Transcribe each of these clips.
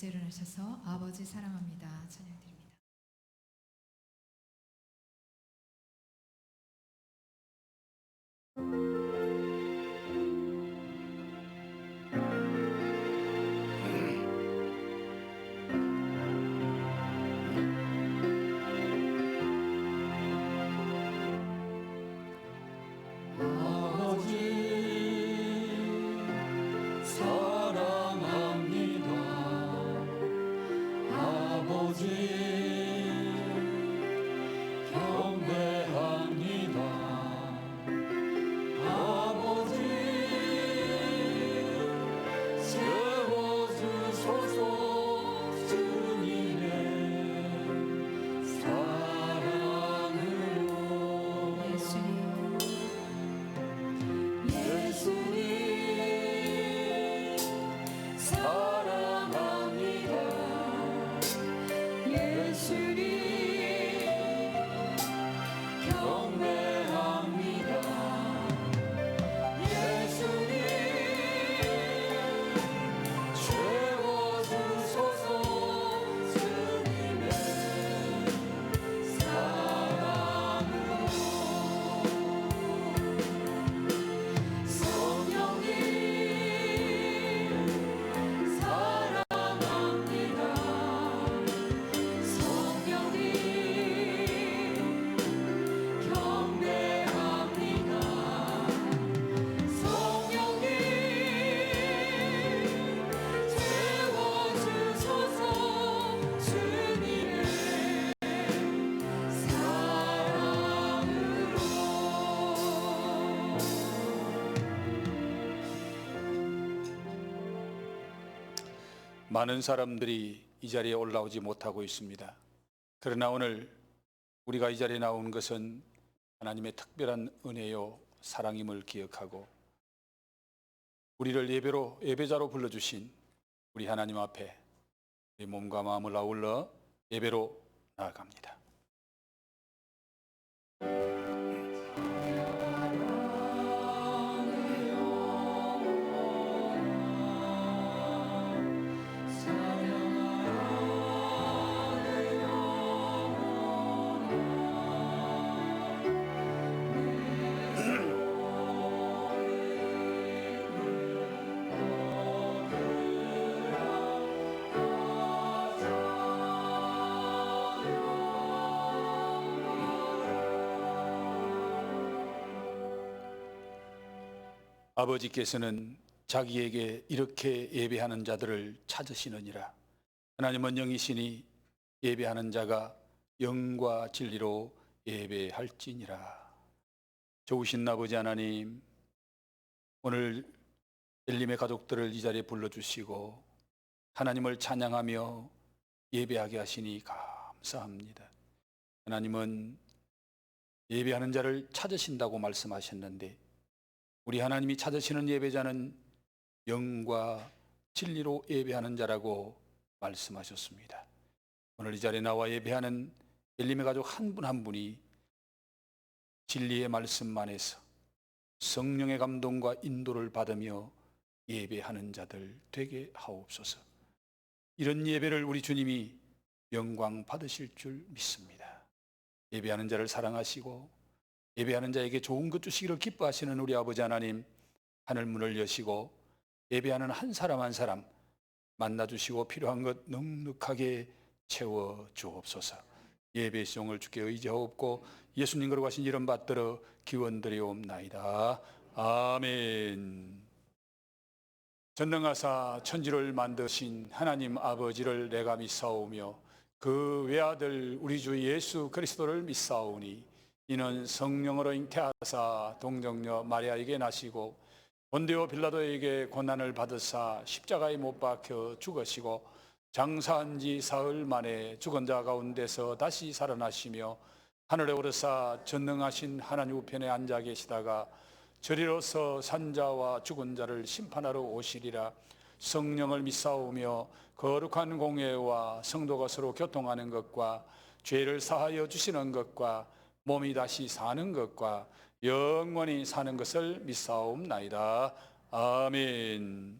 일어나셔서 아버지 사랑합니다 찬양드립니다. 많은 사람들이 이 자리에 올라오지 못하고 있습니다. 그러나 오늘 우리가 이 자리에 나온 것은 하나님의 특별한 은혜요 사랑임을 기억하고 우리를 예배자로 불러주신 우리 하나님 앞에 우리 몸과 마음을 아울러 예배로 나아갑니다. 아버지께서는 자기에게 이렇게 예배하는 자들을 찾으시느니라. 하나님은 영이시니 예배하는 자가 영과 진리로 예배할지니라. 좋으신 아버지 하나님, 오늘 엘림의 가족들을 이 자리에 불러주시고 하나님을 찬양하며 예배하게 하시니 감사합니다. 하나님은 예배하는 자를 찾으신다고 말씀하셨는데 우리 하나님이 찾으시는 예배자는 영과 진리로 예배하는 자라고 말씀하셨습니다. 오늘 이 자리에 나와 예배하는 엘림의 가족 한 분 한 분이 진리의 말씀 안에서 성령의 감동과 인도를 받으며 예배하는 자들 되게 하옵소서. 이런 예배를 우리 주님이 영광 받으실 줄 믿습니다. 예배하는 자를 사랑하시고 예배하는 자에게 좋은 것 주시기를 기뻐하시는 우리 아버지 하나님, 하늘 문을 여시고 예배하는 한 사람 한 사람 만나주시고 필요한 것 넉넉하게 채워주옵소서. 예배의 시종을 주께 의지하옵고 예수님 걸어가신 이름 받들어 기원드리옵나이다. 아멘. 전능하사 천지를 만드신 하나님 아버지를 내가 믿사오며 그 외아들 우리 주 예수 그리스도를 믿사오니 이는 성령으로 잉태하사 동정녀 마리아에게 나시고 본디오 빌라도에게 고난을 받으사 십자가에 못 박혀 죽으시고 장사한 지 사흘 만에 죽은 자 가운데서 다시 살아나시며 하늘에 오르사 전능하신 하나님 우편에 앉아 계시다가 저리로서 산자와 죽은 자를 심판하러 오시리라. 성령을 믿사오며 거룩한 공예와 성도가 서로 교통하는 것과 죄를 사하여 주시는 것과 몸이 다시 사는 것과 영원히 사는 것을 믿사옵나이다. 아멘.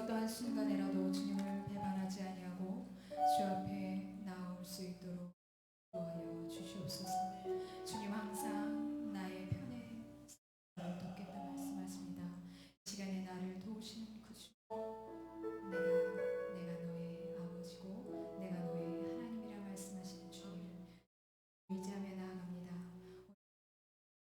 어떠한 순간에라도 주님을 배반하지 아니하고 주 앞에 나올 수 있도록 도와여 주시옵소서. 주님 항상 나의 편에 돕겠다 말씀하십니다. 이 시간에 나를 도우시는 그 주, 내가 너의 아버지고 내가 너의 하나님이라 말씀하시는 주님을 의지하며 나아갑니다.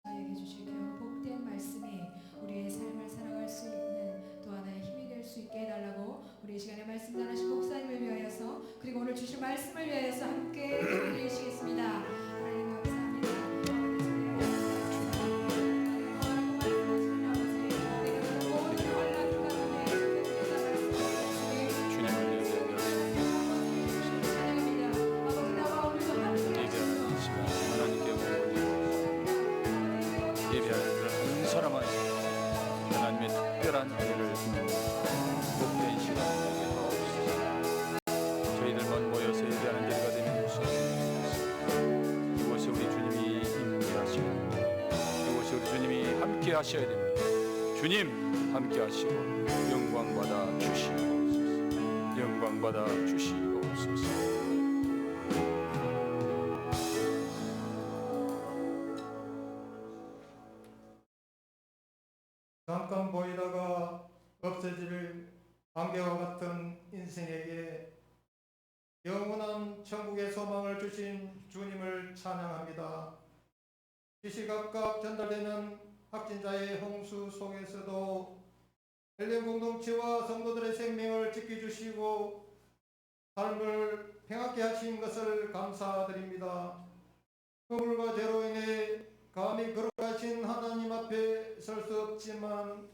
저에게 주시기로 복된 말씀이 우리의 삶을 살아갈 수 있는 또 하나의 힘이 될 수 있게 해달라고 우리 이 시간에 말씀 전하신 목사님을 위하여서 그리고 오늘 주신 말씀을 위하여서 함께 기도드리시겠습니다. 하나님 감사합니다. 하나님의 특별한 은혜를 복된 시간 되게 하옵소서. 저희들만 모여서 예배하는 자리가 되면 주옵소서. 이곳에 우리 주님이 임재하시고 이곳에 우리 주님이 함께 하셔야 됩니다. 주님 함께 하시고 영광 받아 주시옵소서. 영광 받아 주시옵소서. 잠깐 보이다가 없어질 안개와 같은 인생에게 영원한 천국의 소망을 주신 주님을 찬양합니다. 시시각각 전달되는 확진자의 홍수 속에서도 헬렌 공동체와 성도들의 생명을 지켜주시고 삶을 평안케 하신 것을 감사드립니다. 허물과 죄로 인해 감히 걸어가신 하나님 앞에 설 수 없지만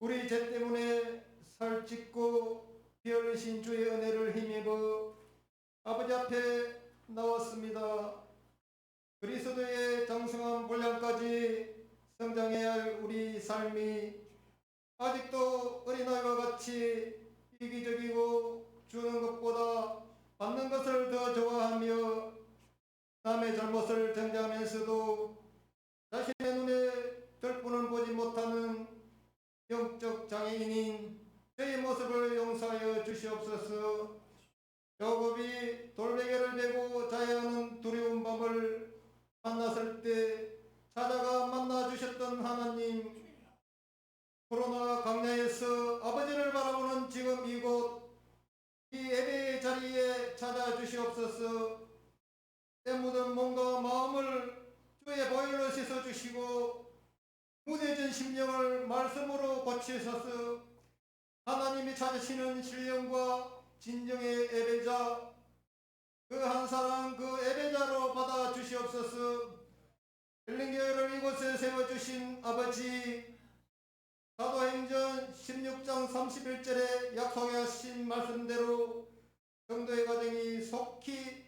우리 죄 때문에 살짓고 피 흘리신 주의 은혜를 힘입어 아버지 앞에 나왔습니다. 그리스도의 장성한 분량까지 성장해야 할 우리 삶이 아직도 어린아이와 같이 이기적이고 주는 것보다 받는 것을 더 좋아하며 남의 잘못을 정죄하면서도 자신의 눈에 덜뿐을 보지 못하는 영적 장애인인 저의 모습을 용서하여 주시옵소서. 야곱이 돌베개를 베고 자야 하는 두려운 밤을 만났을 때 찾아가 만나 주셨던 하나님, 코로나 강야에서 아버지를 바라보는 지금 이곳 이 예배의 자리에 찾아주시옵소서. 때 묻은 몸과 마음을 주의 보혈로 씻어주시고 무뎌진 심령을 말씀으로 고치소서. 하나님이 찾으시는 신령과 진정의 예배자, 그 한 사람 그 예배자로 받아 주시옵소서. 힐링교회를 이곳에 세워주신 아버지, 사도행전 16장 31절에 약속하신 말씀대로 성도의 가정이 속히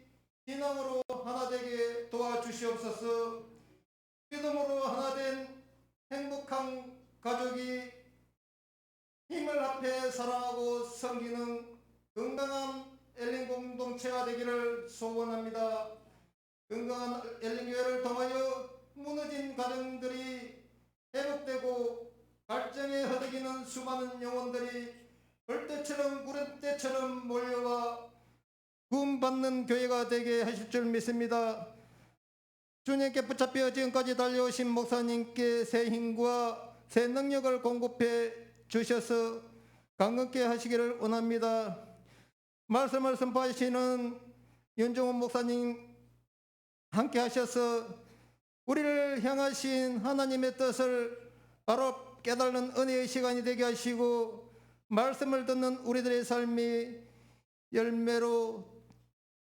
신앙으로 하나 되게 도와주시옵소서. 믿음으로 하나 된 행복한 가족이 힘을 합해 사랑하고 섬기는 건강한 엘린 공동체가 되기를 소원합니다. 건강한 엘린교회를 통하여 무너진 가정들이 회복되고 갈증에 허덕이는 수많은 영혼들이 벌떼처럼 구름대처럼 몰려와 구원받는 교회가 되게 하실 줄 믿습니다. 주님께 붙잡혀 지금까지 달려오신 목사님께 새 힘과 새 능력을 공급해 주셔서 강건케 하시기를 원합니다. 말씀을 선포하시는 윤종훈 목사님 함께 하셔서 우리를 향하신 하나님의 뜻을 바로 깨달는 은혜의 시간이 되게 하시고 말씀을 듣는 우리들의 삶이 열매로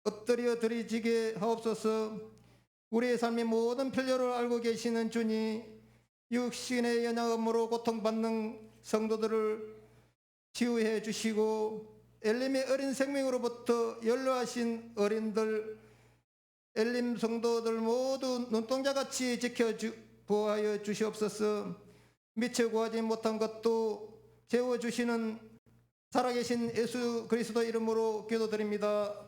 엎드려 드리지게 하옵소서. 우리의 삶의 모든 필요를 알고 계시는 주님, 육신의 연약함으로 고통받는 성도들을 치유해 주시고 엘림의 어린 생명으로부터 연로하신 어린들, 엘림 성도들 모두 눈동자같이 보호하여 주시옵소서. 미처 구하지 못한 것도 채워주시는 살아계신 예수 그리스도 이름으로 기도드립니다.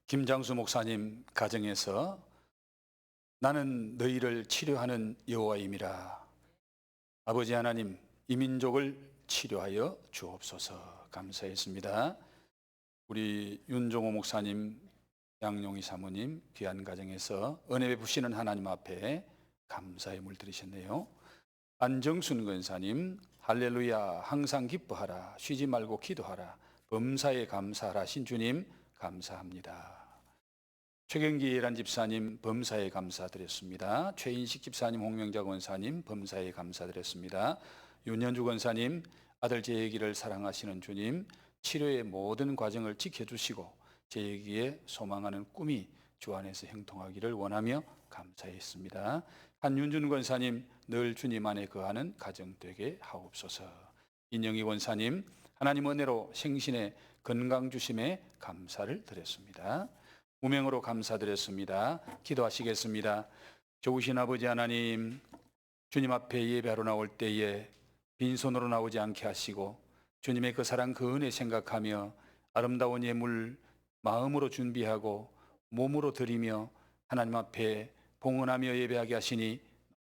김장수 목사님 가정에서 나는 너희를 치료하는 여호와임이라. 아버지 하나님, 이 민족을 치료하여 주옵소서. 감사했습니다. 우리 윤종호 목사님, 양용희 사모님 귀한 가정에서 은혜 베푸시는 하나님 앞에 감사의 물 드리셨네요. 안정순 권사님, 할렐루야, 항상 기뻐하라, 쉬지 말고 기도하라, 범사에 감사하라. 신주님 감사합니다. 최경기 예란 집사님 범사에 감사드렸습니다. 최인식 집사님, 홍명자 권사님 범사에 감사드렸습니다. 윤현주 권사님, 아들 제 얘기를 사랑하시는 주님, 치료의 모든 과정을 지켜주시고 제 얘기에 소망하는 꿈이 주 안에서 형통하기를 원하며 감사했습니다. 한윤준 권사님, 늘 주님 안에 거하는 가정 되게 하옵소서. 인영희 권사님, 하나님 은혜로 생신의 건강 주심에 감사를 드렸습니다. 무명으로 감사드렸습니다. 기도하시겠습니다. 좋으신 아버지 하나님, 주님 앞에 예배하러 나올 때에 빈손으로 나오지 않게 하시고 주님의 그 사랑 그 은혜 생각하며 아름다운 예물 마음으로 준비하고 몸으로 드리며 하나님 앞에 봉헌하며 예배하게 하시니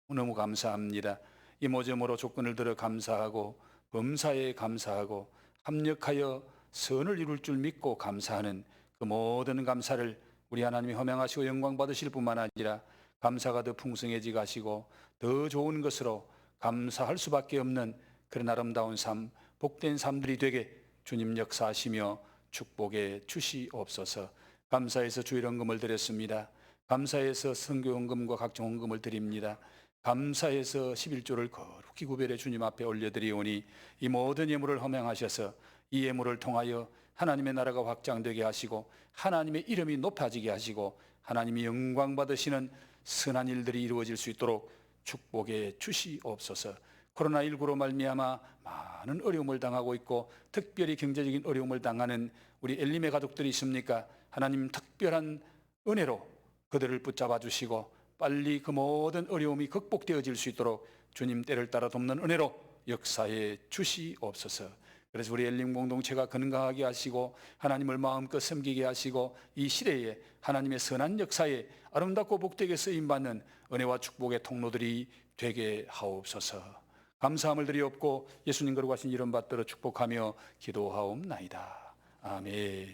너무 감사합니다. 이 모점으로 조건을 들어 감사하고 범사에 감사하고 합력하여 선을 이룰 줄 믿고 감사하는 그 모든 감사를 우리 하나님이 허명하시고 영광 받으실 뿐만 아니라 감사가 더 풍성해지게 하시고 더 좋은 것으로 감사할 수밖에 없는 그런 아름다운 삶, 복된 삶들이 되게 주님 역사하시며 축복해 주시옵소서. 감사해서 주일헌금을 드렸습니다. 감사해서 선교헌금과 각종 헌금을 드립니다. 감사해서 11조를 거룩히 구별해 주님 앞에 올려드리오니 이 모든 예물을 허명하셔서 이 예물을 통하여 하나님의 나라가 확장되게 하시고 하나님의 이름이 높아지게 하시고 하나님이 영광 받으시는 선한 일들이 이루어질 수 있도록 축복해 주시옵소서. 코로나19로 말미암아 많은 어려움을 당하고 있고 특별히 경제적인 어려움을 당하는 우리 엘림의 가족들이 있습니까? 하나님 특별한 은혜로 그들을 붙잡아 주시고 빨리 그 모든 어려움이 극복되어질 수 있도록 주님 때를 따라 돕는 은혜로 역사해 주시옵소서. 그래서 우리 엘림 공동체가 건강하게 하시고 하나님을 마음껏 섬기게 하시고 이 시대에 하나님의 선한 역사에 아름답고 복되게 쓰임받는 은혜와 축복의 통로들이 되게 하옵소서. 감사함을 드리옵고 예수님 거룩하신 이름 받들어 축복하며 기도하옵나이다. 아멘.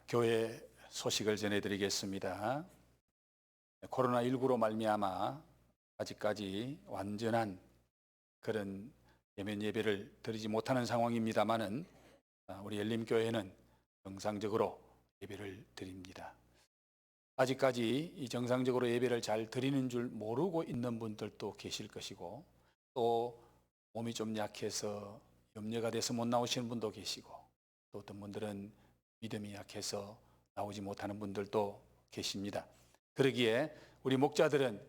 교회 소식을 전해드리겠습니다. 코로나19로 말미암아 아직까지 완전한 그런 대면 예배를 드리지 못하는 상황입니다마는 우리 엘림교회는 정상적으로 예배를 드립니다. 아직까지 이 정상적으로 예배를 잘 드리는 줄 모르고 있는 분들도 계실 것이고 또 몸이 좀 약해서 염려가 돼서 못 나오시는 분도 계시고 또 어떤 분들은 믿음이 약해서 나오지 못하는 분들도 계십니다. 그러기에 우리 목자들은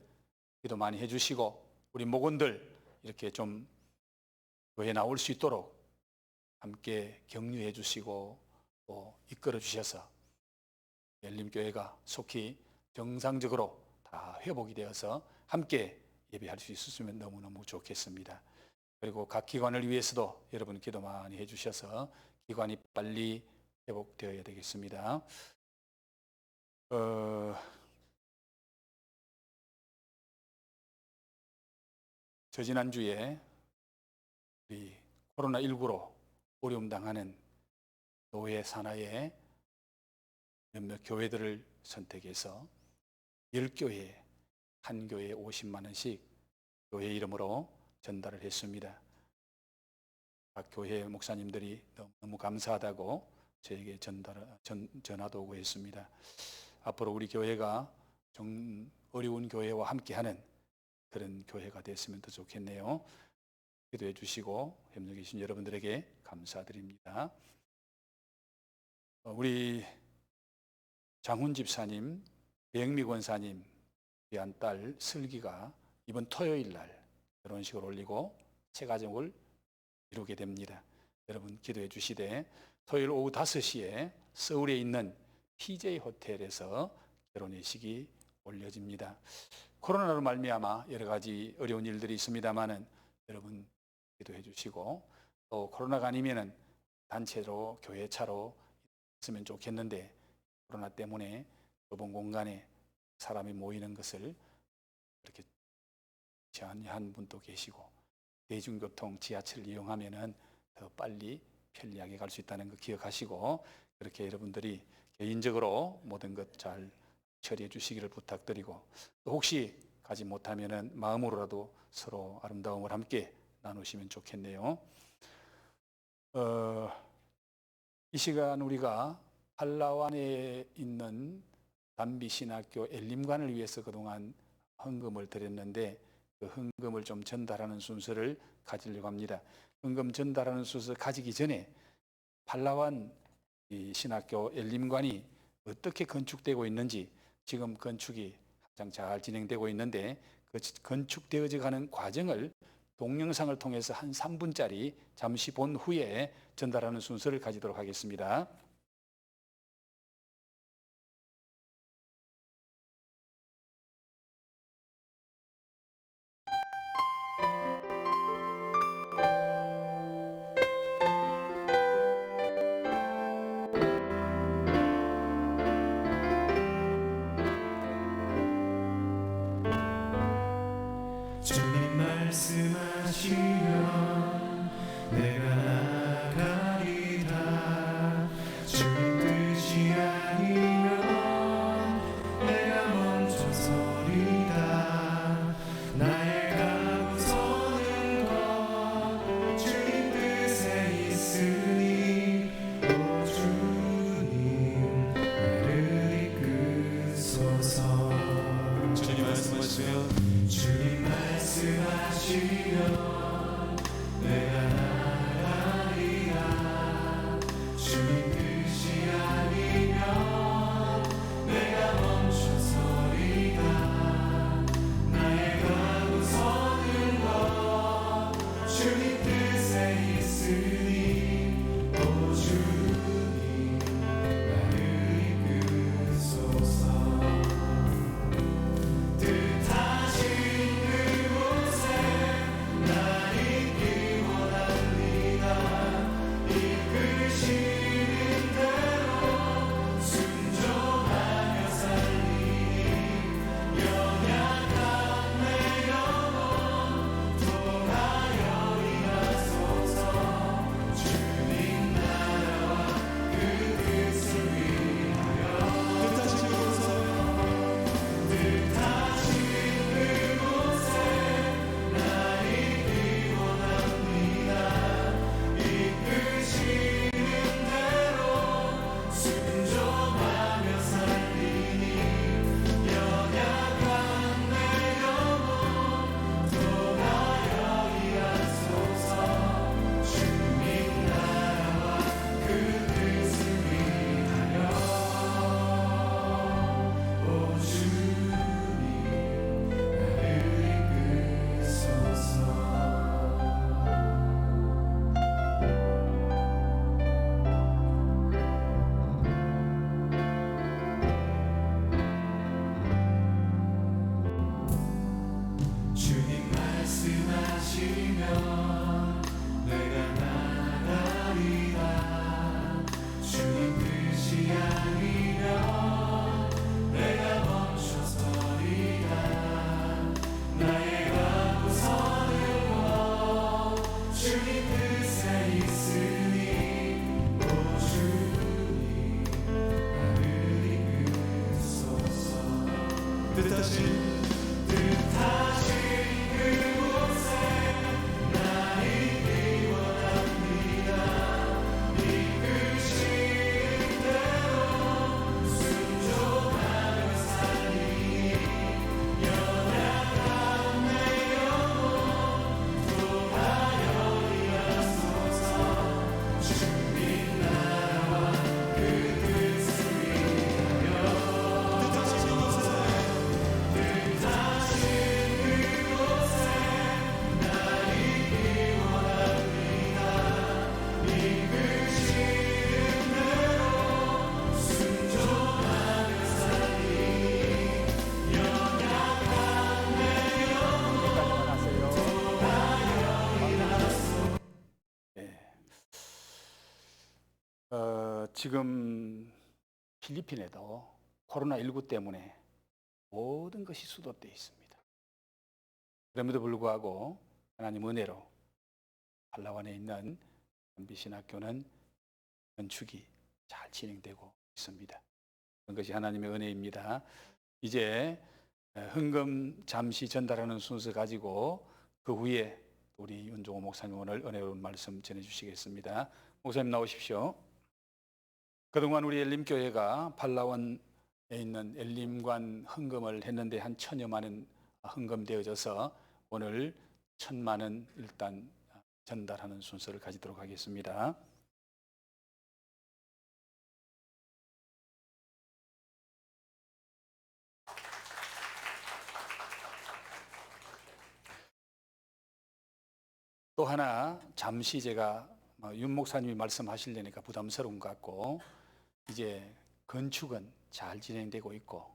기도 많이 해주시고 우리 목원들 이렇게 좀 교회에 나올 수 있도록 함께 격려해 주시고 또 이끌어 주셔서 엘림교회가 속히 정상적으로 다 회복이 되어서 함께 예배할 수 있었으면 너무너무 좋겠습니다. 그리고 각 기관을 위해서도 여러분 기도 많이 해주셔서 기관이 빨리 회복되어야 되겠습니다. 저 지난주에 우리 코로나19로 어려움 당하는 노예 산하의 몇몇 교회들을 선택해서 10교회, 한 교회에 50만 원씩 교회 이름으로 전달을 했습니다. 각 교회 목사님들이 너무 감사하다고 저에게 전화도 오고 했습니다. 앞으로 우리 교회가 좀 어려운 교회와 함께하는 그런 교회가 됐으면 더 좋겠네요. 기도해 주시고 협력해 주신 여러분들에게 감사드립니다. 우리 장훈 집사님, 배영미 권사님 귀한 딸 슬기가 이번 토요일 날 결혼식을 올리고 새 가정을 이루게 됩니다. 여러분 기도해 주시되 토요일 오후 5시에 서울에 있는 PJ 호텔에서 결혼의식이 올려집니다. 코로나로 말미암아 여러 가지 어려운 일들이 있습니다만은 여러분 기도해 주시고 또 코로나가 아니면은 단체로 교회 차로 했으면 좋겠는데 코로나 때문에 좁은 공간에 사람이 모이는 것을 그렇게 제한한 분도 계시고, 대중교통 지하철을 이용하면은 더 빨리 편리하게 갈 수 있다는 거 기억하시고, 그렇게 여러분들이 개인적으로 모든 것 잘 처리해 주시기를 부탁드리고, 또 혹시 가지 못하면은 마음으로라도 서로 아름다움을 함께 나누시면 좋겠네요. 이 시간 우리가 팔라완에 있는 담비신학교 엘림관을 위해서 그동안 헌금을 드렸는데, 그 헌금을 좀 전달하는 순서를 가지려고 합니다. 헌금 전달하는 순서 가지기 전에 팔라완 이 신학교 엘림관이 어떻게 건축되고 있는지, 지금 건축이 한창 잘 진행되고 있는데 그 건축되어져 가는 과정을 동영상을 통해서 한 3분짜리 잠시 본 후에 전달하는 순서를 가지도록 하겠습니다. 주님 말씀하시면 내가 나가리다. 주님 뜻이 아니면 내가 멈춰서리다. 나의 가고 서는 것 주님 뜻에 있으니 오 주님 나를 이끄소서. 주님 말씀하시면 주님 말씀하시면 내가 나가리라. 주님 뜻이 아니면 내가 멈춰서리다. 나의 가고 서는 것 주님 뜻에 있으니 오 주님 나를 이끄소서. 뜻하신 그곳에 날 있기 원합니다. 이끄시는 대로 순종하며 살리니 연약한 내 영혼 통하여 일하소서. 주님 나라와 그 뜻을 위하여 뜻하신 그곳에 날 있기 원합니다. 이끄시는 대로 순종하며 살리니 연약한 내 영혼 통하여 일하소서. 주님 나라와 그 뜻을 위하여 오 주님 나를 이끄소서. 주님 말씀하시면 내가 나가리라. 주님 뜻이 아니면 내가 멈춰서리다. 나의 가고 서는 것 주님 뜻에 있으니 오 주님 나를 이끄소서. 뜻하신 그곳에 날 있기 원합니다. 이끄시는 대로 순종하며 살리니 연약한 내 영혼 통하여 일하소서. 주님 나라와 그 뜻을 위하여 뜻하신 그곳에 지금 필리핀에도 코로나19 때문에 모든 것이 수도되어 있습니다. 그럼에도 불구하고 하나님 은혜로 팔라완에 있는 MBC학교는 건축이 잘 진행되고 있습니다. 그런 것이 하나님의 은혜입니다. 이제 헌금 잠시 전달하는 순서 가지고 그 후에 우리 윤종호 목사님 오늘 은혜로운 말씀 전해주시겠습니다. 목사님 나오십시오. 그동안 우리 엘림교회가 팔라완에 있는 엘림관 헌금을 했는데 한 1,000여만 원 헌금되어져서 오늘 1,000만 원 일단 전달하는 순서를 가지도록 하겠습니다. 또 하나 잠시 제가 윤 목사님이 말씀하시려니까 부담스러운 것 같고, 이제 건축은 잘 진행되고 있고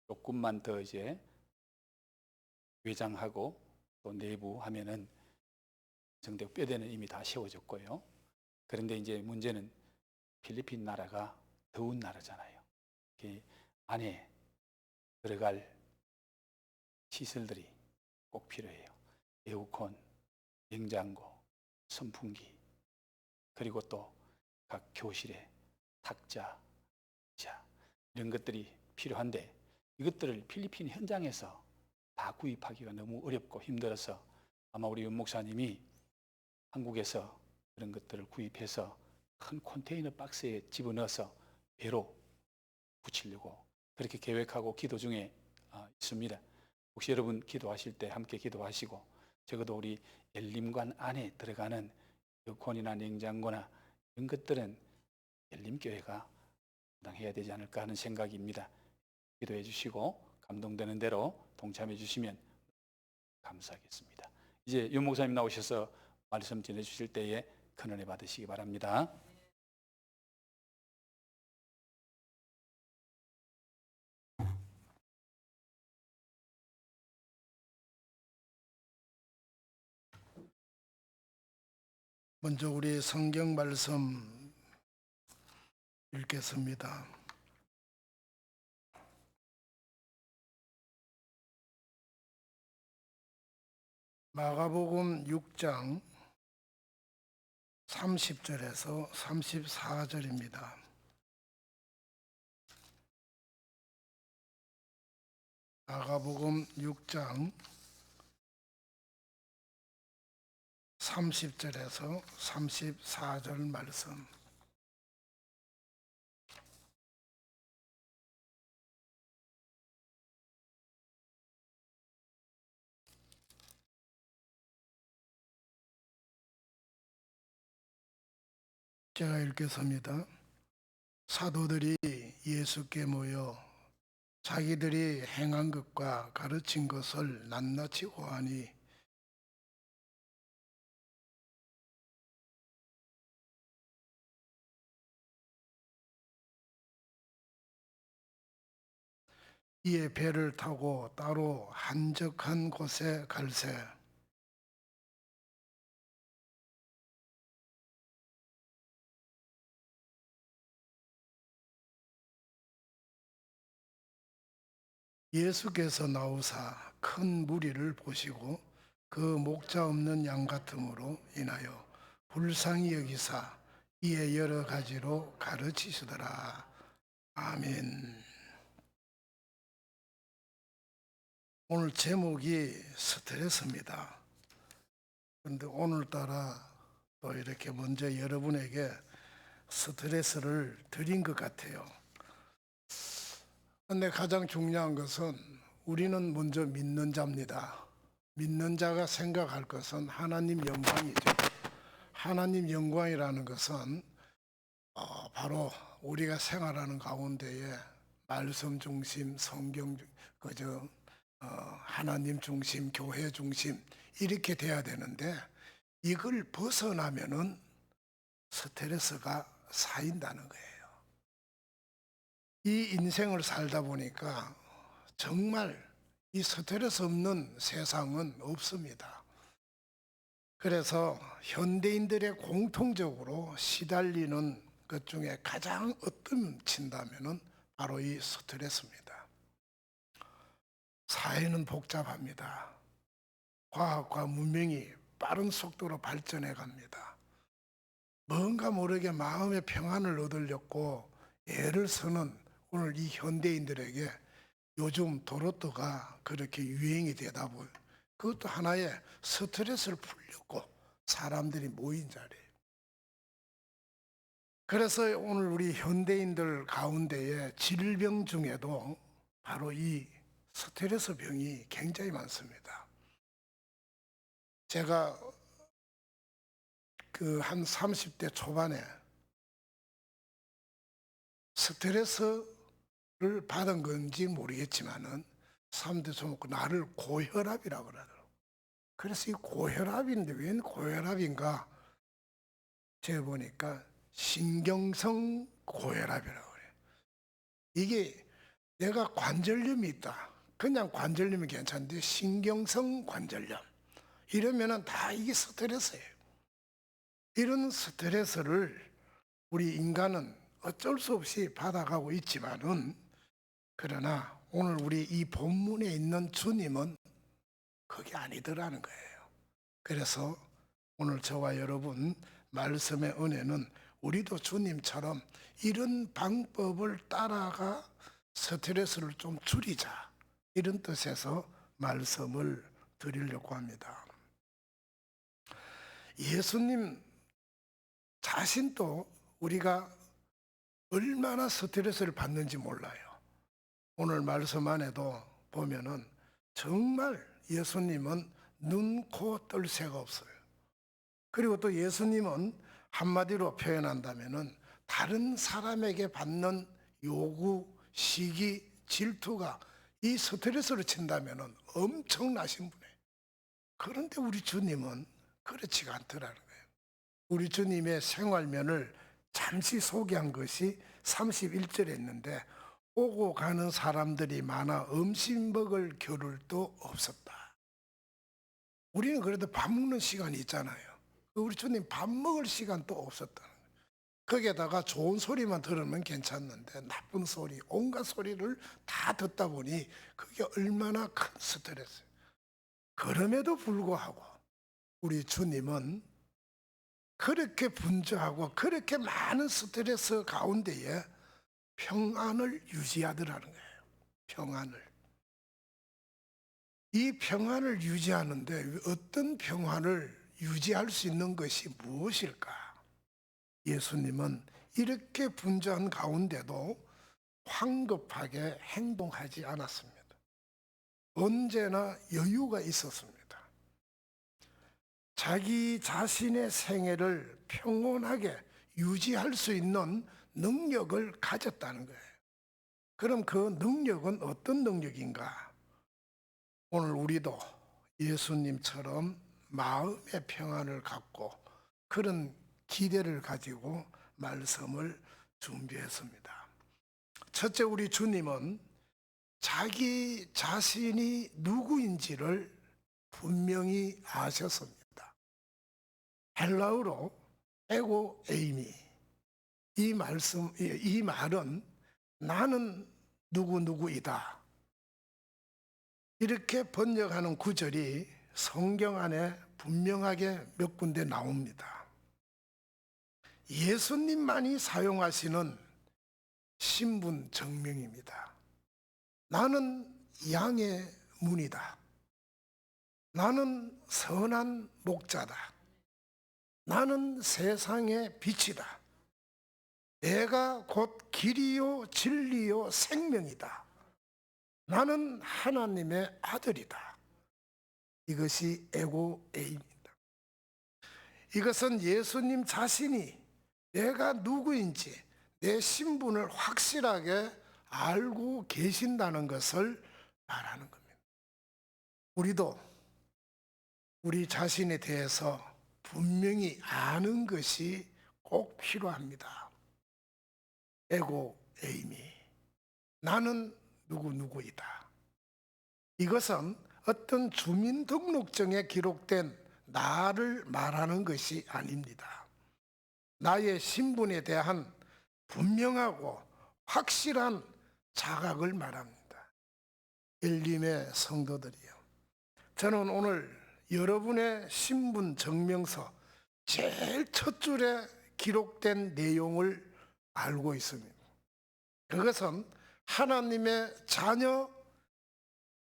조금만 더 이제 외장하고 또 내부 하면은 정되고 뼈대는 이미 다 세워졌고요. 그런데 이제 문제는 필리핀 나라가 더운 나라잖아요. 안에 들어갈 시설들이 꼭 필요해요. 에어컨, 냉장고, 선풍기, 그리고 또 각 교실에 탁자, 자 이런 것들이 필요한데 이것들을 필리핀 현장에서 다 구입하기가 너무 어렵고 힘들어서 아마 우리 윤 목사님이 한국에서 그런 것들을 구입해서 큰 컨테이너 박스에 집어넣어서 배로 붙이려고 그렇게 계획하고 기도 중에 있습니다. 혹시 여러분 기도하실 때 함께 기도하시고, 적어도 우리 엘림관 안에 들어가는 에어컨이나 냉장고나 이런 것들은 엘림교회가 담당해야 되지 않을까 하는 생각입니다. 기도해 주시고 감동되는 대로 동참해 주시면 감사하겠습니다. 이제 윤 목사님 나오셔서 말씀 전해 주실 때에 큰 은혜 받으시기 바랍니다. 먼저 우리 성경 말씀 읽겠습니다. 마가복음 6장 30절에서 34절입니다. 마가복음 6장 30절에서 34절 말씀. 제가 읽겠습니다. 사도들이 예수께 모여 자기들이 행한 것과 가르친 것을 낱낱이 고하니 이에 배를 타고 따로 한적한 곳에 갈새 예수께서 나오사 큰 무리를 보시고 그 목자 없는 양 같음으로 인하여 불쌍히 여기사 이에 여러 가지로 가르치시더라. 아멘. 오늘 제목이 스트레스입니다. 그런데 오늘따라 또 이렇게 먼저 여러분에게 스트레스를 드린 것 같아요. 그런데 가장 중요한 것은 우리는 먼저 믿는 자입니다. 믿는 자가 생각할 것은 하나님 영광이죠. 하나님 영광이라는 것은 바로 우리가 생활하는 가운데에 말씀 중심, 성경 하나님 중심, 교회 중심 이렇게 돼야 되는데 이걸 벗어나면은 스트레스가 쌓인다는 거예요. 이 인생을 살다 보니까 정말 이 스트레스 없는 세상은 없습니다. 그래서 현대인들의 공통적으로 시달리는 것 중에 가장 어뜸친다면은 바로 이 스트레스입니다. 사회는 복잡합니다. 과학과 문명이 빠른 속도로 발전해 갑니다. 뭔가 모르게 마음의 평안을 얻으려고 애를 쓰는 오늘 이 현대인들에게 요즘 도로또가 그렇게 유행이 되다 보니 그것도 하나의 스트레스를 풀려고 사람들이 모인 자리예요. 그래서 오늘 우리 현대인들 가운데에 질병 중에도 바로 이 스트레스 병이 굉장히 많습니다. 제가 그 한 30대 초반에 스트레스를 받은 건지 모르겠지만은 30대 초반 나를 고혈압이라고 그러더라고요. 그래서 이 고혈압인데 왜 고혈압인가? 제가 보니까 신경성 고혈압이라고 그래요. 이게 내가 관절염이 있다. 그냥 관절염이 괜찮은데 신경성 관절염. 이러면은 다 이게 스트레스예요. 이런 스트레스를 우리 인간은 어쩔 수 없이 받아가고 있지만은 그러나 오늘 우리 이 본문에 있는 주님은 그게 아니더라는 거예요. 그래서 오늘 저와 여러분 말씀의 은혜는 우리도 주님처럼 이런 방법을 따라가 스트레스를 좀 줄이자 이런 뜻에서 말씀을 드리려고 합니다. 예수님 자신도 우리가 얼마나 스트레스를 받는지 몰라요. 오늘 말씀 안에도 보면은 정말 예수님은 눈, 코, 뜰 새가 없어요. 그리고 또 예수님은 한마디로 표현한다면은 다른 사람에게 받는 요구, 시기, 질투가 이 스트레스를 친다면은 엄청나신 분이에요. 그런데 우리 주님은 그렇지가 않더라는 거예요. 우리 주님의 생활면을 잠시 소개한 것이 31절에 있는데 오고 가는 사람들이 많아 음식 먹을 겨를도 없었다. 우리는 그래도 밥 먹는 시간이 있잖아요. 우리 주님 밥 먹을 시간도 없었다는 거예요. 거기에다가 좋은 소리만 들으면 괜찮는데 나쁜 소리, 온갖 소리를 다 듣다 보니 그게 얼마나 큰 스트레스예요. 그럼에도 불구하고 우리 주님은 그렇게 분주하고 그렇게 많은 스트레스 가운데에 평안을 유지하더라는 거예요. 평안을. 이 평안을 유지하는데 어떤 평안을 유지할 수 있는 것이 무엇일까? 예수님은 이렇게 분주한 가운데도 황급하게 행동하지 않았습니다. 언제나 여유가 있었습니다. 자기 자신의 생애를 평온하게 유지할 수 있는 능력을 가졌다는 거예요. 그럼 그 능력은 어떤 능력인가? 오늘 우리도 예수님처럼 마음의 평안을 갖고 그런 기대를 가지고 말씀을 준비했습니다. 첫째, 우리 주님은 자기 자신이 누구인지를 분명히 아셨습니다. 헬라어로 에고 에이미, 이 말은 나는 누구누구이다. 이렇게 번역하는 구절이 성경 안에 분명하게 몇 군데 나옵니다. 예수님만이 사용하시는 신분 정명입니다. 나는 양의 문이다. 나는 선한 목자다. 나는 세상의 빛이다. 내가 곧 길이요 진리요 생명이다. 나는 하나님의 아들이다. 이것이 에고에입니다. 이것은 예수님 자신이 내가 누구인지 내 신분을 확실하게 알고 계신다는 것을 말하는 겁니다. 우리도 우리 자신에 대해서 분명히 아는 것이 꼭 필요합니다. 에고에이미, 나는 누구누구이다. 이것은 어떤 주민등록증에 기록된 나를 말하는 것이 아닙니다. 나의 신분에 대한 분명하고 확실한 자각을 말합니다. 엘림의 성도들이요. 저는 오늘 여러분의 신분 증명서 제일 첫 줄에 기록된 내용을 알고 있습니다. 그것은 하나님의 자녀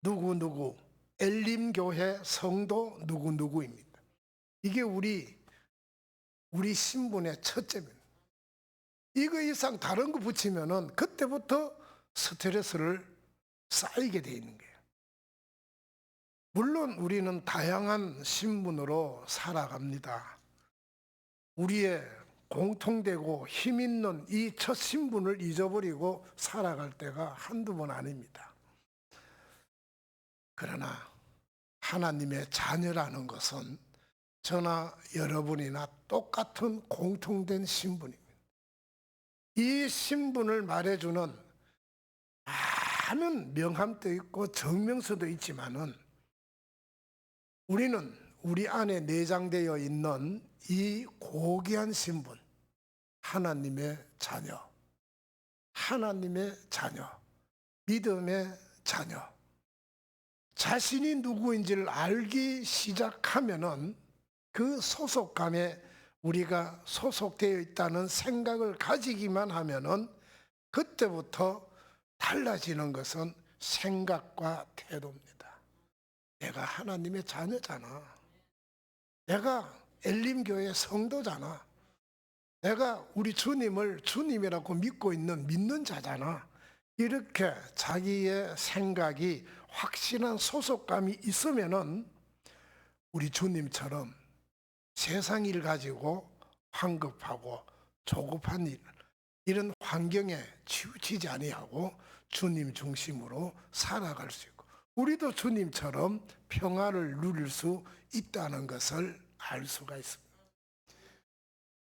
누구누구, 엘림교회 성도 누구누구입니다. 이게 우리 신분의 첫째입니다. 이거 이상 다른 거 붙이면은 그때부터 스트레스를 쌓이게 돼 있는 거예요. 물론 우리는 다양한 신분으로 살아갑니다. 우리의 공통되고 힘있는 이 첫 신분을 잊어버리고 살아갈 때가 한두 번 아닙니다. 그러나 하나님의 자녀라는 것은 저나 여러분이나 똑같은 공통된 신분입니다. 이 신분을 말해주는 많은 명함도 있고 정명서도 있지만은 우리는 우리 안에 내장되어 있는 이 고귀한 신분, 하나님의 자녀, 하나님의 자녀, 믿음의 자녀, 자신이 누구인지를 알기 시작하면은 그 소속감에 우리가 소속되어 있다는 생각을 가지기만 하면은 그때부터 달라지는 것은 생각과 태도입니다. 내가 하나님의 자녀잖아. 내가 엘림교회 성도잖아. 내가 우리 주님을 주님이라고 믿고 있는 믿는 자잖아. 이렇게 자기의 생각이 확실한 소속감이 있으면은 우리 주님처럼 세상 일 가지고 황급하고 조급한 일, 이런 환경에 치우치지 아니하고 주님 중심으로 살아갈 수 있고 우리도 주님처럼 평화를 누릴 수 있다는 것을 알 수가 있습니다.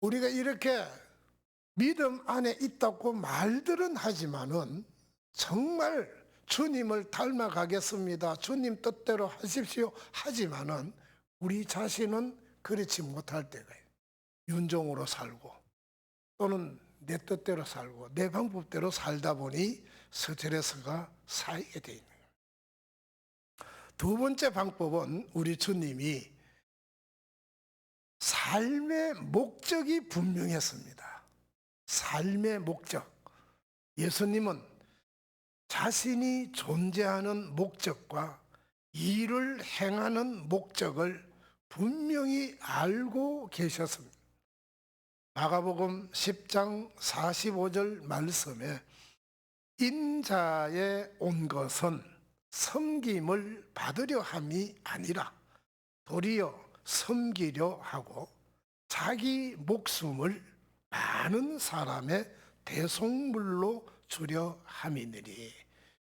우리가 이렇게 믿음 안에 있다고 말들은 하지만은 정말 주님을 닮아가겠습니다. 주님 뜻대로 하십시오. 하지만은 우리 자신은 그렇지 못할 때가 있어요. 윤종으로 살고 또는 내 뜻대로 살고 내 방법대로 살다 보니 스트레스가 쌓이게 돼 있는 거예요. 두 번째 방법은 우리 주님이 삶의 목적이 분명했습니다. 삶의 목적. 예수님은 자신이 존재하는 목적과 일을 행하는 목적을 분명히 알고 계셨습니다. 마가복음 10장 45절 말씀에 인자에 온 것은 섬김을 받으려 함이 아니라 도리어 섬기려 하고 자기 목숨을 많은 사람의 대속물로 주려 함이니리.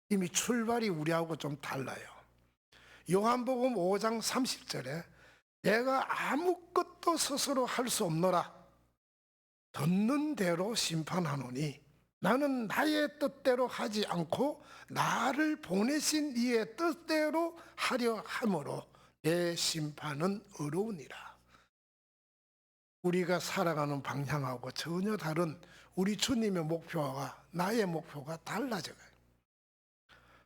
이미 출발이 우리하고 좀 달라요. 요한복음 5장 30절에 내가 아무것도 스스로 할 수 없노라. 듣는 대로 심판하노니 나는 나의 뜻대로 하지 않고 나를 보내신 이의 뜻대로 하려 함으로 내 심판은 의로우니라. 우리가 살아가는 방향하고 전혀 다른 우리 주님의 목표와 나의 목표가 달라져요.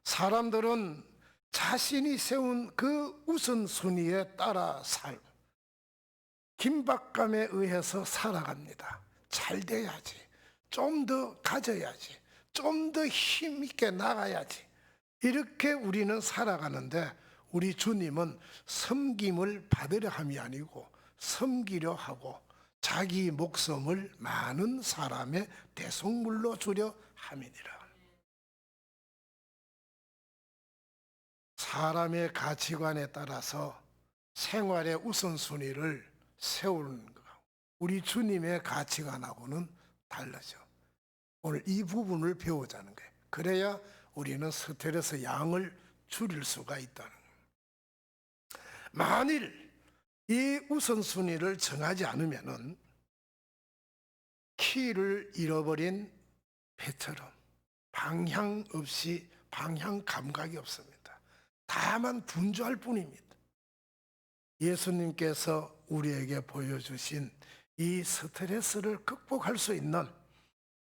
사람들은 자신이 세운 그 우선순위에 따라 긴박감에 의해서 살아갑니다. 잘 돼야지, 좀 더 가져야지, 좀 더 힘있게 나가야지. 이렇게 우리는 살아가는데 우리 주님은 섬김을 받으려 함이 아니고 섬기려 하고 자기 목숨을 많은 사람의 대속물로 주려 함이니라. 사람의 가치관에 따라서 생활의 우선순위를 세우는 것, 우리 주님의 가치관하고는 달라져. 오늘 이 부분을 배우자는 거예요. 그래야 우리는 스트레스 양을 줄일 수가 있다는 거예요. 만일 이 우선순위를 정하지 않으면은 키를 잃어버린 배처럼 방향 없이 방향 감각이 없습니다. 다만 분주할 뿐입니다. 예수님께서 우리에게 보여주신 이 스트레스를 극복할 수 있는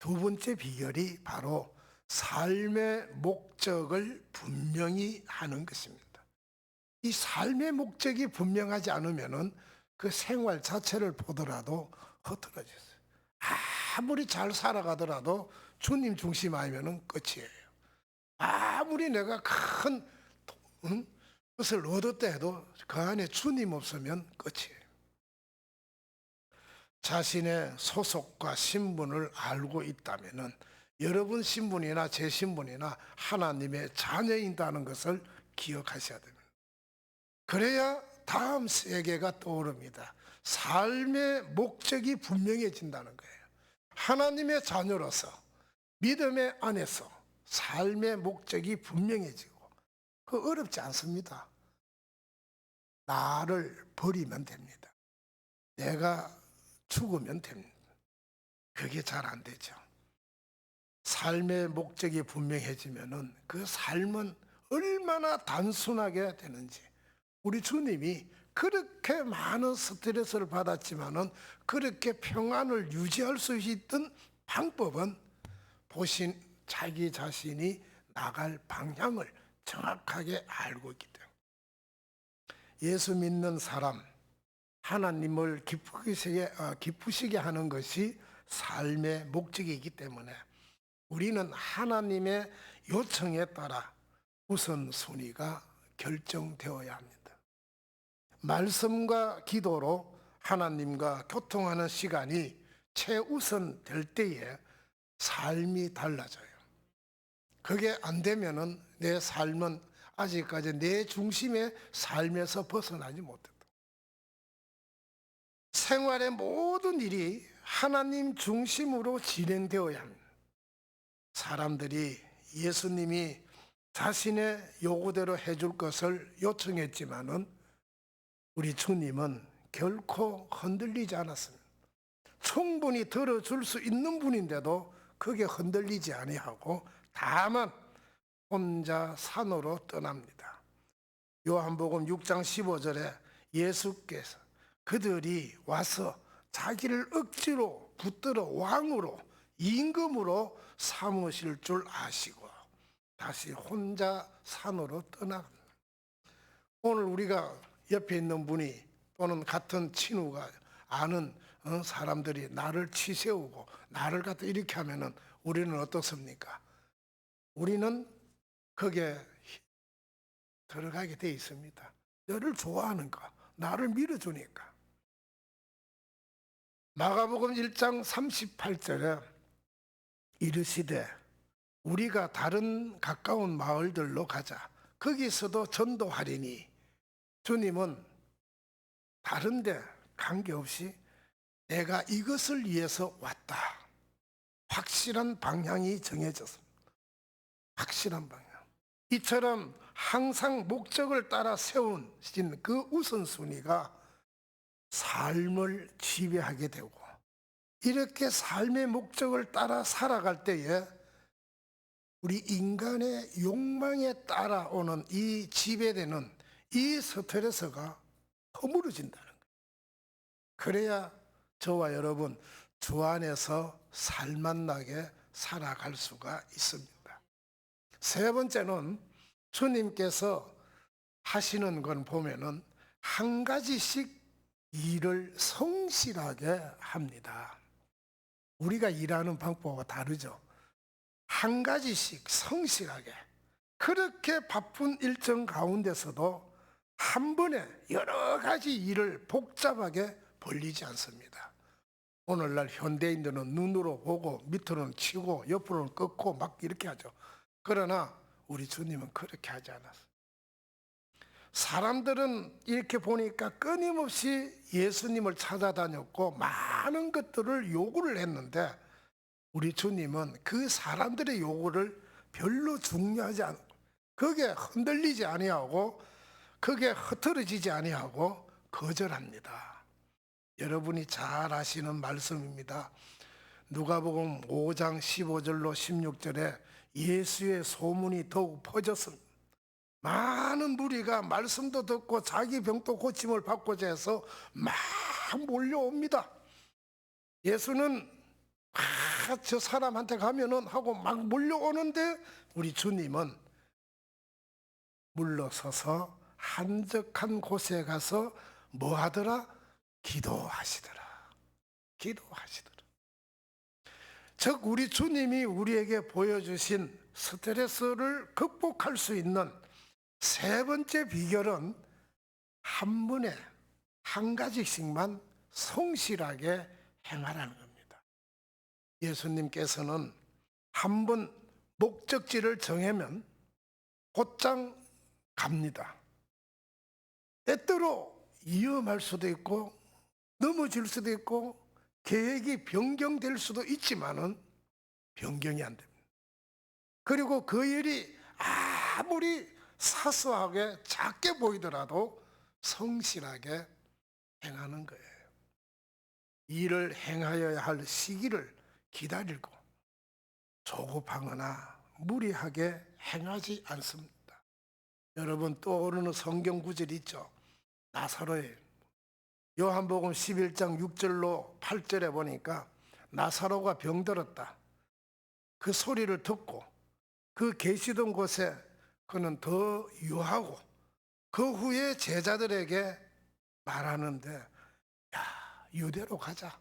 두 번째 비결이 바로 삶의 목적을 분명히 하는 것입니다. 이 삶의 목적이 분명하지 않으면은 그 생활 자체를 보더라도 흐트러졌어요. 아무리 잘 살아가더라도 주님 중심 아니면은 끝이에요. 아무리 내가 큰 것을 얻었다 해도 그 안에 주님 없으면 끝이에요. 자신의 소속과 신분을 알고 있다면은 여러분 신분이나 제 신분이나 하나님의 자녀인다는 것을 기억하셔야 됩니다. 그래야 다음 세계가 떠오릅니다. 삶의 목적이 분명해진다는 거예요. 하나님의 자녀로서 믿음의 안에서 삶의 목적이 분명해지고 그 어렵지 않습니다. 나를 버리면 됩니다. 내가 죽으면 됩니다. 그게 잘 안 되죠. 삶의 목적이 분명해지면은 그 삶은 얼마나 단순하게 되는지, 우리 주님이 그렇게 많은 스트레스를 받았지만은 그렇게 평안을 유지할 수 있던 방법은 보신 자기 자신이 나갈 방향을 정확하게 알고 있기 때문에. 예수 믿는 사람, 하나님을 기쁘시게 하는 것이 삶의 목적이기 때문에 우리는 하나님의 요청에 따라 우선순위가 결정되어야 합니다. 말씀과 기도로 하나님과 교통하는 시간이 최우선 될 때에 삶이 달라져요. 그게 안 되면은 내 삶은 아직까지 내 중심의 삶에서 벗어나지 못했다. 생활의 모든 일이 하나님 중심으로 진행되어야 합니다. 사람들이 예수님이 자신의 요구대로 해줄 것을 요청했지만은 우리 주님은 결코 흔들리지 않았습니다. 충분히 들어줄 수 있는 분인데도 그게 흔들리지 아니하고 다만 혼자 산으로 떠납니다. 요한복음 6장 15절에 예수께서 그들이 와서 자기를 억지로 붙들어 왕으로 임금으로 삼으실 줄 아시고 다시 혼자 산으로 떠나갑니다. 오늘 우리가 옆에 있는 분이 또는 같은 친구가 아는 사람들이 나를 치세우고 나를 갖다 이렇게 하면은 우리는 어떻습니까? 우리는 거기에 들어가게 돼 있습니다. 너를 좋아하는가? 나를 밀어주니까. 마가복음 1장 38절에 이르시되 우리가 다른 가까운 마을들로 가자. 거기서도 전도하리니. 주님은 다른데 관계없이 내가 이것을 위해서 왔다. 확실한 방향이 정해졌습니다. 확실한 방향. 이처럼 항상 목적을 따라 세우신 그 우선순위가 삶을 지배하게 되고 이렇게 삶의 목적을 따라 살아갈 때에 우리 인간의 욕망에 따라오는 이 지배되는 이 스트레스가 허물어진다는 거예요. 그래야 저와 여러분 주 안에서 살맛나게 살아갈 수가 있습니다. 세 번째는 주님께서 하시는 건 보면은 한 가지씩 일을 성실하게 합니다. 우리가 일하는 방법과 다르죠. 한 가지씩 성실하게 그렇게 바쁜 일정 가운데서도 한 번에 여러 가지 일을 복잡하게 벌리지 않습니다. 오늘날 현대인들은 눈으로 보고 밑으로는 치고 옆으로는 꺾고 막 이렇게 하죠. 그러나 우리 주님은 그렇게 하지 않았어요. 사람들은 이렇게 보니까 끊임없이 예수님을 찾아다녔고 많은 것들을 요구를 했는데 우리 주님은 그 사람들의 요구를 별로 중요하지 않고 그게 흔들리지 아니하고 그게 흐트러지지 아니하고 거절합니다. 여러분이 잘 아시는 말씀입니다. 누가복음 5장 15절로 16절에 예수의 소문이 더욱 퍼졌습니다. 많은 무리가 말씀도 듣고 자기 병도 고침을 받고자 해서 막 몰려옵니다. 예수는 내가 저 사람한테 가면은 하고 막 몰려오는데 우리 주님은 물러서서 한적한 곳에 가서 뭐 하더라? 기도하시더라. 기도하시더라. 즉 우리 주님이 우리에게 보여주신 스트레스를 극복할 수 있는 세 번째 비결은 한 번에 한 가지씩만 성실하게 행하라는 겁니다. 예수님께서는 한 번 목적지를 정하면 곧장 갑니다. 때때로 위험할 수도 있고 넘어질 수도 있고 계획이 변경될 수도 있지만은 변경이 안 됩니다. 그리고 그 일이 아무리 사소하게 작게 보이더라도 성실하게 행하는 거예요. 일을 행하여야 할 시기를 기다리고 조급하거나 무리하게 행하지 않습니다. 여러분 떠오르는 성경 구절이 있죠. 나사로의 요한복음 11장 6절로 8절에 보니까 나사로가 병들었다. 그 소리를 듣고 그 계시던 곳에 그는 더 유하고 그 후에 제자들에게 말하는데 야, 유대로 가자.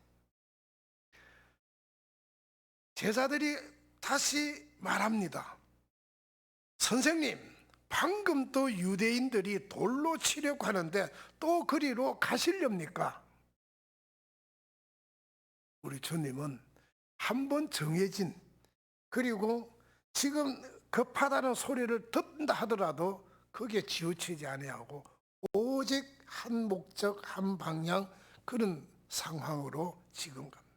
제자들이 다시 말합니다. 선생님, 방금 또 유대인들이 돌로 치려고 하는데 또 그리로 가시렵니까? 우리 주님은 한 번 정해진 그리고 지금 급하다는 소리를 듣는다 하더라도 거기에 치우치지 아니하고 오직 한 목적 한 방향 그런 상황으로 지금 갑니다.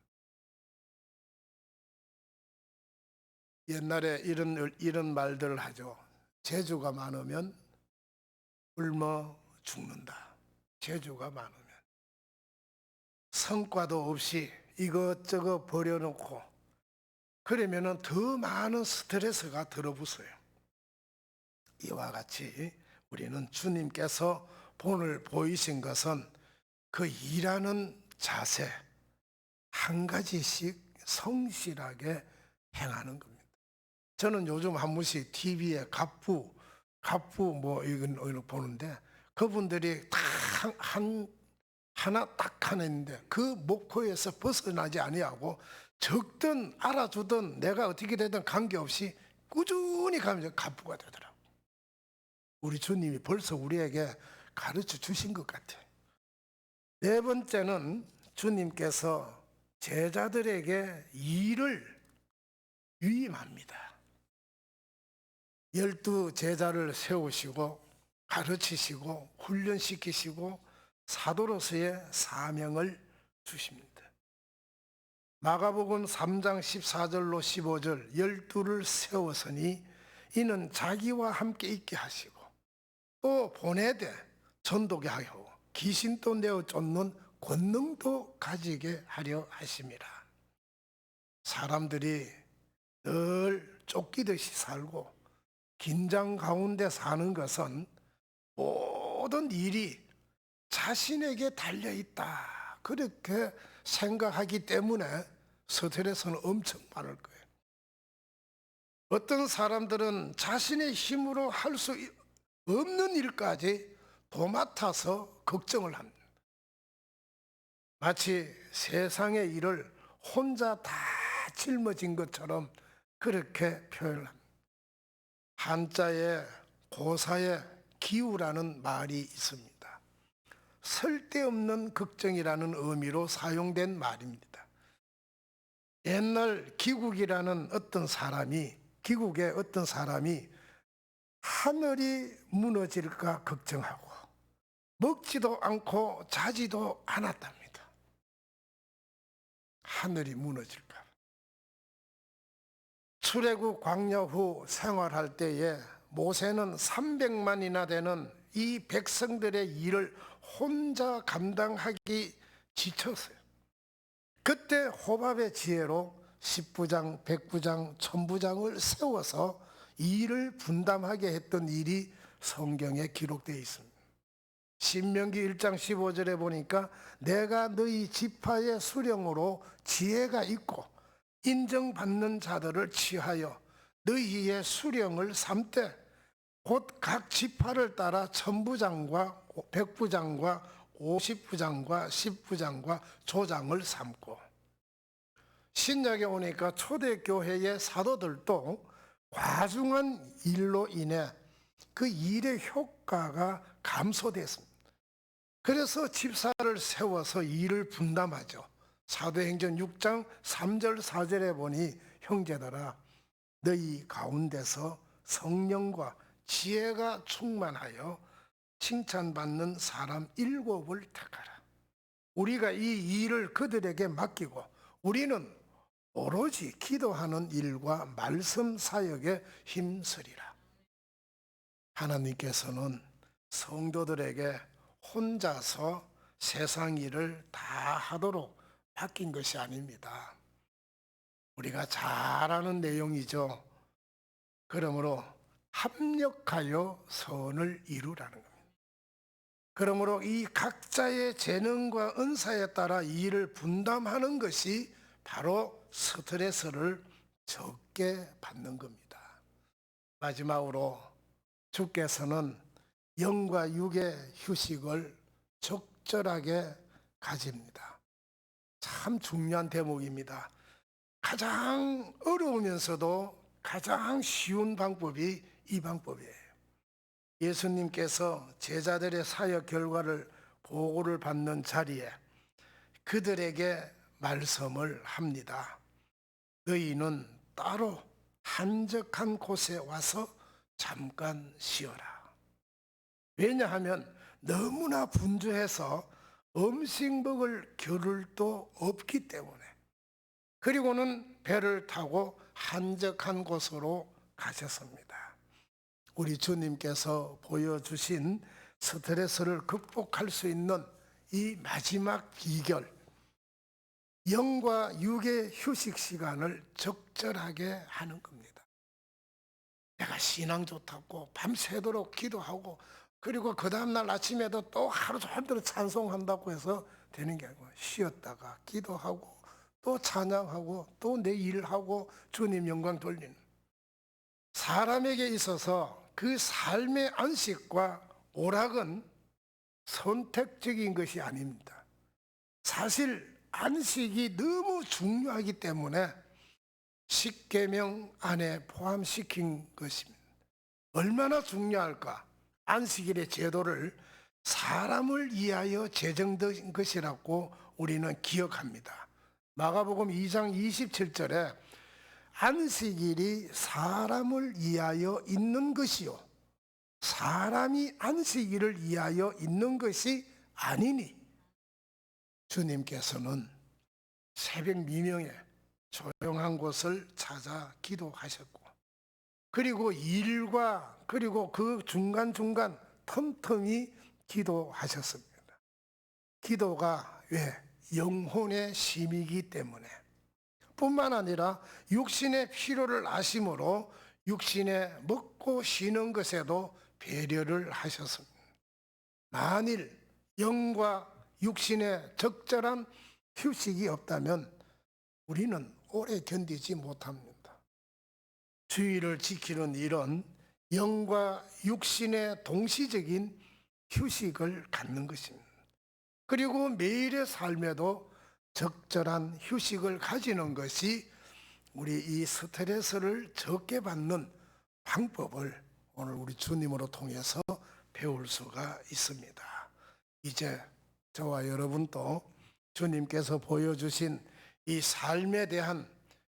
옛날에 이런 말들을 하죠. 재주가 많으면 굶어 죽는다. 재주가 많으면 성과도 없이 이것저것 버려놓고 그러면은 더 많은 스트레스가 들어붙어요. 이와 같이 우리는 주님께서 본을 보이신 것은 그 일하는 자세 한 가지씩 성실하게 행하는 겁니다. 저는 요즘 한 번씩 TV에 갑부 뭐 이건 보는데 그분들이 다 하나 딱 하나 있는데 그 목표에서 벗어나지 아니하고 적든 알아주든 내가 어떻게 되든 관계없이 꾸준히 가면 갑부가 되더라고. 우리 주님이 벌써 우리에게 가르쳐 주신 것 같아요. 네 번째는 주님께서 제자들에게 일을 위임합니다. 12 제자를 세우시고 가르치시고 훈련시키시고 사도로서의 사명을 주십니다. 마가복음 3장 14절로 15절 12를 세웠으니 이는 자기와 함께 있게 하시고 또 보내되 전도게 하고 귀신도 내어 쫓는 권능도 가지게 하려 하심이라. 사람들이 늘 쫓기듯이 살고 긴장 가운데 사는 것은 모든 일이 자신에게 달려있다 그렇게 생각하기 때문에 스트레스는 엄청 많을 거예요. 어떤 사람들은 자신의 힘으로 할 수 없는 일까지 도맡아서 걱정을 합니다. 마치 세상의 일을 혼자 다 짊어진 것처럼 그렇게 표현합니다. 한자에 고사에 기우라는 말이 있습니다. 쓸데없는 걱정이라는 의미로 사용된 말입니다. 옛날 기국의 어떤 사람이 하늘이 무너질까 걱정하고 먹지도 않고 자지도 않았답니다. 하늘이 무너질까. 출애굽 광야 후 생활할 때에 모세는 300만이나 되는 이 백성들의 일을 혼자 감당하기 지쳤어요. 그때 호밥의 지혜로 10부장, 100부장, 1000부장을 세워서 일을 분담하게 했던 일이 성경에 기록되어 있습니다. 신명기 1장 15절에 보니까 내가 너희 지파의 수령으로 지혜가 있고 인정받는 자들을 취하여 너희의 수령을 삼되 곧 각 지파를 따라 천부장과 백부장과 50부장과 10부장과 조장을 삼고, 신약에 오니까 초대교회의 사도들도 과중한 일로 인해 그 일의 효과가 감소됐습니다. 그래서 집사를 세워서 일을 분담하죠. 사도행전 6장 3절 4절에 보니 형제들아 너희 가운데서 성령과 지혜가 충만하여 칭찬받는 사람 7을 택하라. 우리가 이 일을 그들에게 맡기고 우리는 오로지 기도하는 일과 말씀 사역에 힘쓰리라. 하나님께서는 성도들에게 혼자서 세상 일을 다 하도록 맡긴 것이 아닙니다. 우리가 잘 아는 내용이죠. 그러므로 합력하여 선을 이루라는 겁니다. 그러므로 이 각자의 재능과 은사에 따라 이 일을 분담하는 것이 바로 스트레스를 적게 받는 겁니다. 마지막으로 주께서는 영과 육의 휴식을 적절하게 가집니다. 참 중요한 대목입니다. 가장 어려우면서도 가장 쉬운 방법이 이 방법이에요. 예수님께서 제자들의 사역 결과를 보고를 받는 자리에 그들에게 말씀을 합니다. 너희는 따로 한적한 곳에 와서 잠깐 쉬어라. 왜냐하면 너무나 분주해서 음식 먹을 겨를도 없기 때문에. 그리고는 배를 타고 한적한 곳으로 가셨습니다. 우리 주님께서 보여주신 스트레스를 극복할 수 있는 이 마지막 비결, 영과 육의 휴식 시간을 적절하게 하는 겁니다. 내가 신앙 좋다고 밤새도록 기도하고 그리고 그 다음날 아침에도 또 하루 종일 찬송한다고 해서 되는 게 아니고 쉬었다가 기도하고 또 찬양하고 또 내 일하고 주님 영광 돌리는, 사람에게 있어서 그 삶의 안식과 오락은 선택적인 것이 아닙니다. 사실 안식이 너무 중요하기 때문에 십계명 안에 포함시킨 것입니다. 얼마나 중요할까? 안식일의 제도를 사람을 위하여 제정된 것이라고 우리는 기억합니다. 마가복음 2장 27절에 안식일이 사람을 위하여 있는 것이요 사람이 안식일을 위하여 있는 것이 아니니, 주님께서는 새벽 미명에 조용한 곳을 찾아 기도하셨고, 그리고 일과 그리고 그 중간중간 틈틈이 기도하셨습니다. 기도가 왜? 영혼의 심이기 때문에. 뿐만 아니라 육신의 필요를 아심으로 육신의 먹고 쉬는 것에도 배려를 하셨습니다. 만일 영과 육신의 적절한 휴식이 없다면 우리는 오래 견디지 못합니다. 주의를 지키는 일은 영과 육신의 동시적인 휴식을 갖는 것입니다. 그리고 매일의 삶에도 적절한 휴식을 가지는 것이 우리 이 스트레스를 적게 받는 방법을 오늘 우리 주님으로 통해서 배울 수가 있습니다. 이제 저와 여러분도 주님께서 보여주신 이 삶에 대한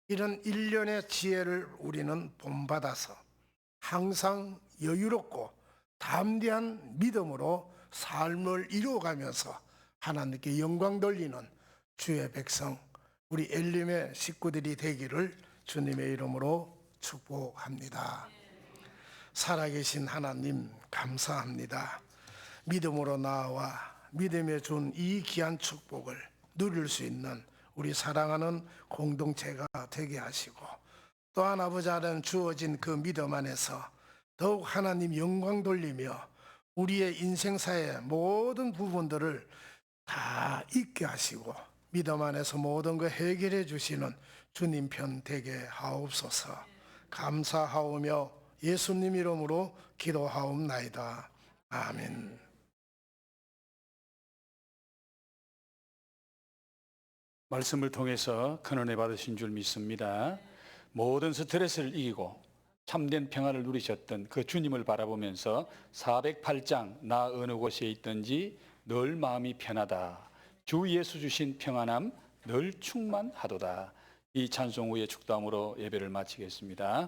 이런 일련의 지혜를 우리는 본받아서 항상 여유롭고 담대한 믿음으로 삶을 이루어가면서 하나님께 영광 돌리는 주의 백성, 우리 엘림의 식구들이 되기를 주님의 이름으로 축복합니다. 살아계신 하나님 감사합니다. 믿음으로 나와 믿음에 준 이 귀한 축복을 누릴 수 있는 우리 사랑하는 공동체가 되게 하시고, 또한 아버지 안에 주어진 그 믿음 안에서 더욱 하나님 영광 돌리며 우리의 인생사의 모든 부분들을 다 잊게 하시고 믿음 안에서 모든 거 해결해 주시는 주님 편 되게 하옵소서. 감사하오며 예수님 이름으로 기도하옵나이다. 아멘. 말씀을 통해서 큰 은혜 받으신 줄 믿습니다. 모든 스트레스를 이기고 참된 평안을 누리셨던 그 주님을 바라보면서 408장 나 어느 곳에 있든지 늘 마음이 편하다. 주 예수 주신 평안함 늘 충만하도다. 이 찬송 후에 축도함으로 예배를 마치겠습니다.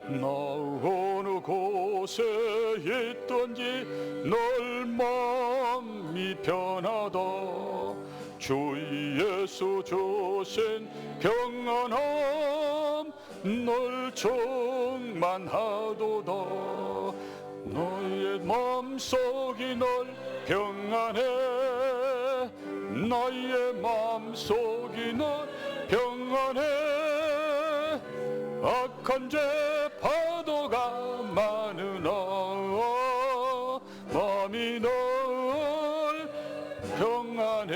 나 어느 곳에 있든지 늘 마음이 편하다. 주 예수 주신 평안함 늘 충만하도다. 너의 마음속이 늘 평안해. 나의 마음속이 늘 평안해. 악한 죄 파도가 많으나 마음이 늘 평안해.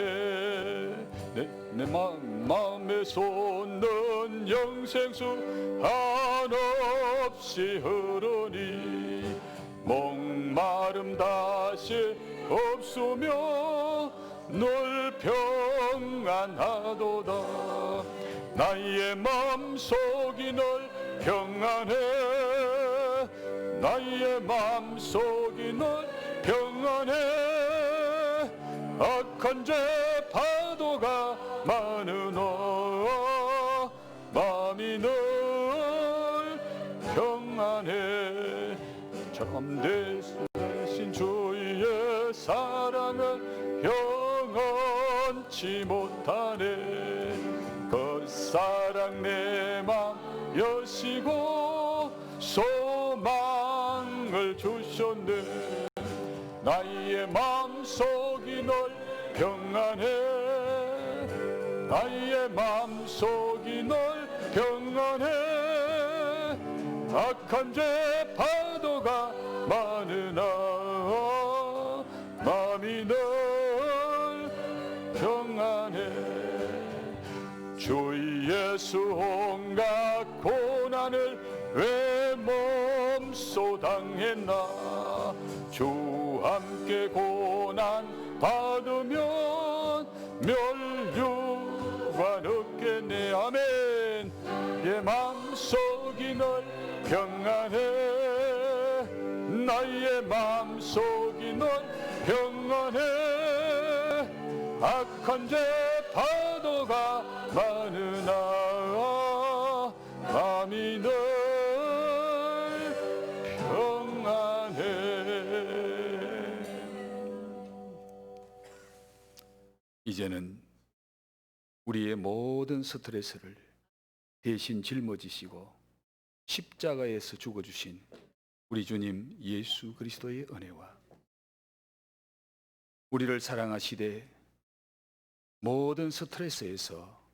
내 마음에 솟는 영생수 한없이 흐르니 목마름 다시 없으며 늘 평안하도다. 나의 마음속이 늘 평안해. 나의 마음속이 늘 평안해. 악한 죄 파도가 많으나 마음이 늘 평안해. 참되신 주의 사랑을 영원치 못하네. 그 사랑 내 맘 여시고 소망을 주셨네. 나의 마음속이 늘 평안해. 나의 마음속이 늘 평안해. 악한 죄 파도가 많으나 마음이 늘 평안해. 주 예수 온갖 고난을 왜 몸소 당했나. 주 함께 고난 받으면 멸류관 얻겠네. 아멘. 내 마음속이 늘 평안해. 나의 마음속이 늘 평안해. 악한 죄 파도가 많으나 마음이 늘 평안해. 이제는 우리의 모든 스트레스를 대신 짊어지시고 십자가에서 죽어주신 우리 주님 예수 그리스도의 은혜와 우리를 사랑하시되 모든 스트레스에서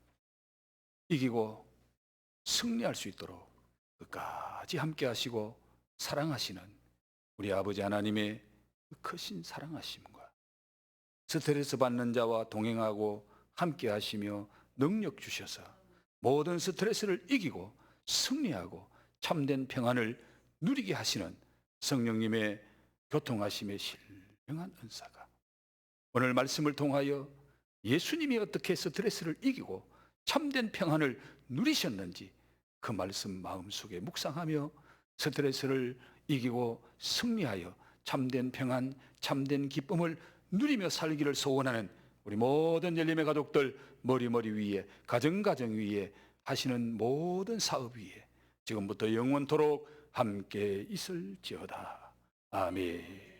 이기고 승리할 수 있도록 끝까지 함께 하시고 사랑하시는 우리 아버지 하나님의 그 크신 사랑하심과 스트레스 받는 자와 동행하고 함께 하시며 능력 주셔서 모든 스트레스를 이기고 승리하고 참된 평안을 누리게 하시는 성령님의 교통하심의 신령한 은사가 오늘 말씀을 통하여 예수님이 어떻게 스트레스를 이기고 참된 평안을 누리셨는지 그 말씀 마음속에 묵상하며 스트레스를 이기고 승리하여 참된 평안, 참된 기쁨을 누리며 살기를 소원하는 우리 모든 열림의 가족들 머리 위에 가정 위에 하시는 모든 사업 위에 지금부터 영원토록 함께 있을지어다. 아멘.